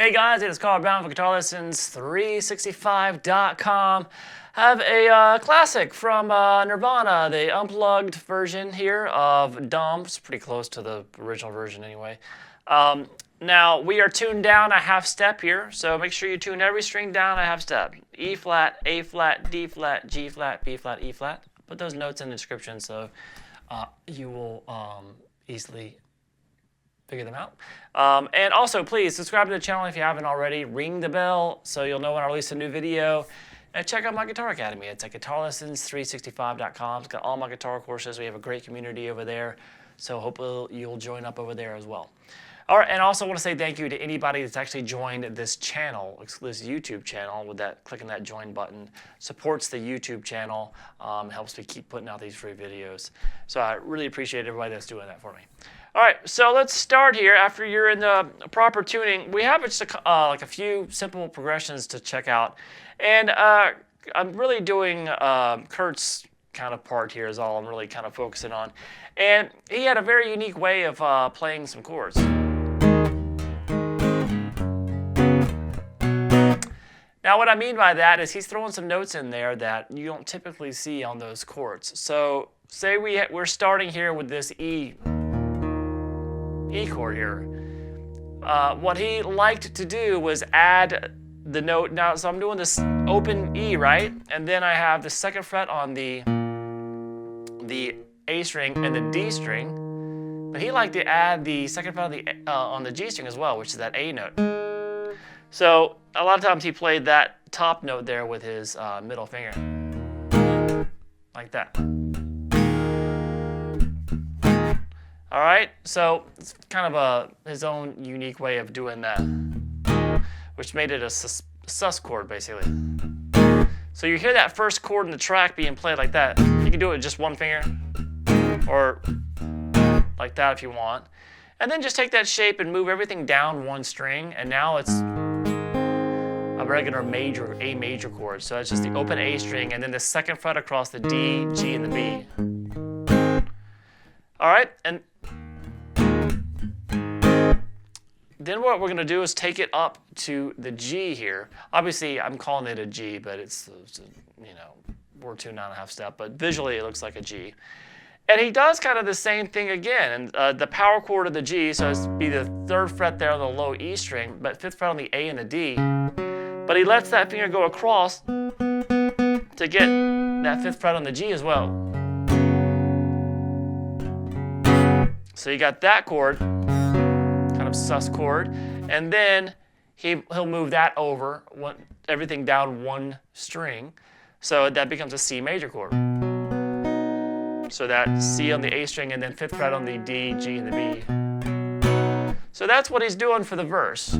Hey guys, it is Cobain for guitarlessons365.com. Have a classic from Nirvana, the unplugged version here of Dumb. It's pretty close to the original version anyway. Now we are tuned down a half step here, so make sure you tune every string down a half step. E flat, A flat, D flat, G flat, B flat, E flat. Put those notes in the description so you will easily figure them out. And also, please subscribe to the channel if you haven't already. Ring the bell so you'll know when I release a new video. And check out my Guitar Academy. It's at guitarlessons365.com. It's got all my guitar courses. We have a great community over there. So hopefully you'll join up over there as well. All right, and also want to say thank you to anybody that's actually joined this channel, this YouTube channel, with that clicking that join button. Supports the YouTube channel, helps me keep putting out these free videos. So I really appreciate everybody that's doing that for me. All right, so let's start here. After you're in the proper tuning, we have just like a few simple progressions to check out. And I'm really doing Kurt's kind of part here is all I'm really kind of focusing on. And he had a very unique way of playing some chords. Now what I mean by that is he's throwing some notes in there that you don't typically see on those chords. So say we're starting here with this E chord here. What he liked to do was add the note. Now, so I'm doing this open E, right? And then I have the second fret on the A string and the D string. But he liked to add the second fret on the G string as well, which is that A note. So a lot of times he played that top note there with his middle finger, like that. All right, so it's kind of his own unique way of doing that, which made it a sus chord, basically. So you hear that first chord in the track being played like that. You can do it with just one finger, or like that if you want. And then just take that shape and move everything down one string, and now it's a regular A major chord. So it's just the open A string, and then the second fret across the D, G, and the B. All right, and then what we're going to do is take it up to the G here. Obviously, I'm calling it a G, but it's you know, we're tuned down a half step, but visually it looks like a G. And he does kind of the same thing again. And the power chord of the G, so it's be the third fret there on the low E string, but fifth fret on the A and the D. But he lets that finger go across to get that fifth fret on the G as well. So you got that chord, kind of sus chord, and then he'll move that over, everything down one string, so that becomes a C major chord. So that C on the A string and then fifth fret on the D, G, and the B. So that's what he's doing for the verse.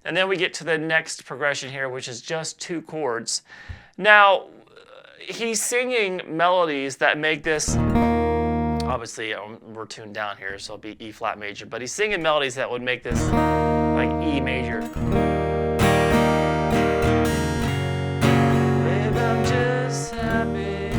And then we get to the next progression here, which is just two chords. Now, he's singing melodies that make this, obviously we're tuned down here, so it'll be E flat major, but he's singing melodies that would make this like E major. I'm just happy.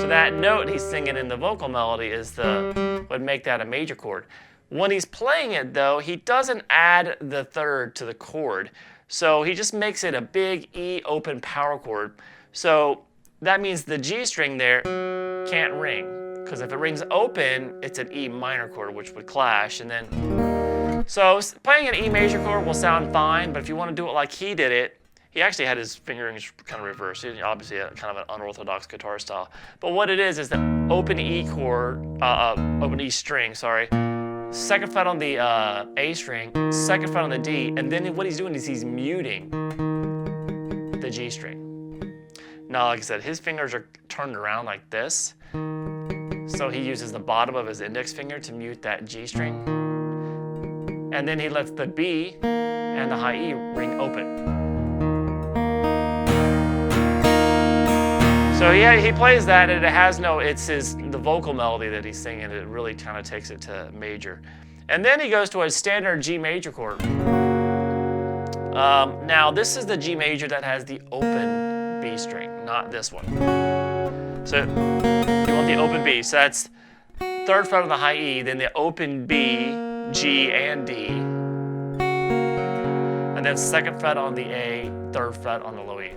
So that note he's singing in the vocal melody is would make that a major chord. When he's playing it, though, he doesn't add the third to the chord. So he just makes it a big E open power chord. So that means the G string there can't ring. Because if it rings open, it's an E minor chord, which would clash. And then, so playing an E major chord will sound fine, but if you want to do it like he did it, he actually had his fingerings kind of reversed. He obviously had kind of an unorthodox guitar style. But what it is the open E chord, open E string, sorry. Second fret on the A string, second fret on the D, and then what he's doing is he's muting the G string. Now, like I said, his fingers are turned around like this, so he uses the bottom of his index finger to mute that G string. and then he lets the B and the high E ring open. So he plays that, and it has it's the vocal melody that he's singing. It really kind of takes it to major. And then he goes to a standard G major chord. Now this is the G major that has the open B string, not this one. So you want the open B. So that's 3rd fret on the high E, then the open B, G, and D. And then 2nd fret on the A, 3rd fret on the low E.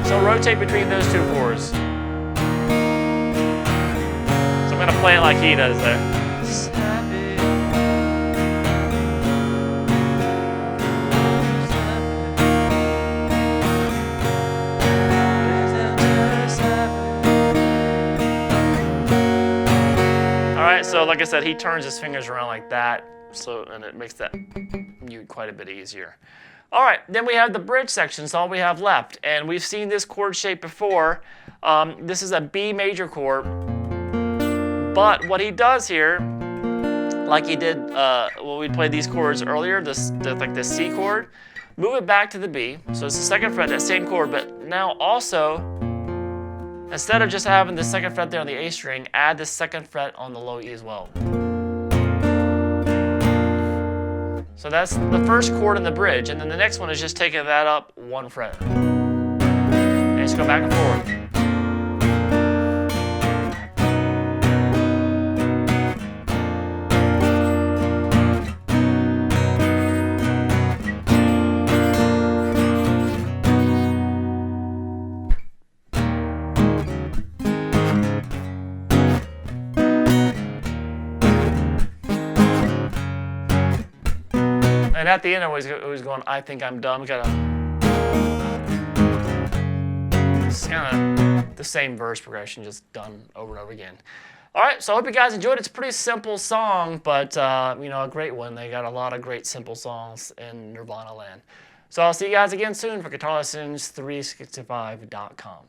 So rotate between those two chords. So I'm going to play it like he does there. Alright, so like I said, he turns his fingers around like that, and it makes that mute quite a bit easier. All right, then we have the bridge section. So all we have left, and we've seen this chord shape before. This is a B major chord, but what he does here, like he did when we played these chords earlier, like the C chord, move it back to the B. So it's the 2nd fret, that same chord, but now also, instead of just having the 2nd fret there on the A string, add the 2nd fret on the low E as well. So that's the first chord in the bridge, and then the next one is just taking that up 1 fret. And just go back and forth. And at the end, it was going, I think I'm dumb. It's kind of the same verse progression, just done over and over again. All right, so I hope you guys enjoyed it. It's a pretty simple song, but a great one. They got a lot of great simple songs in Nirvana land. So I'll see you guys again soon for guitarlessons365.com.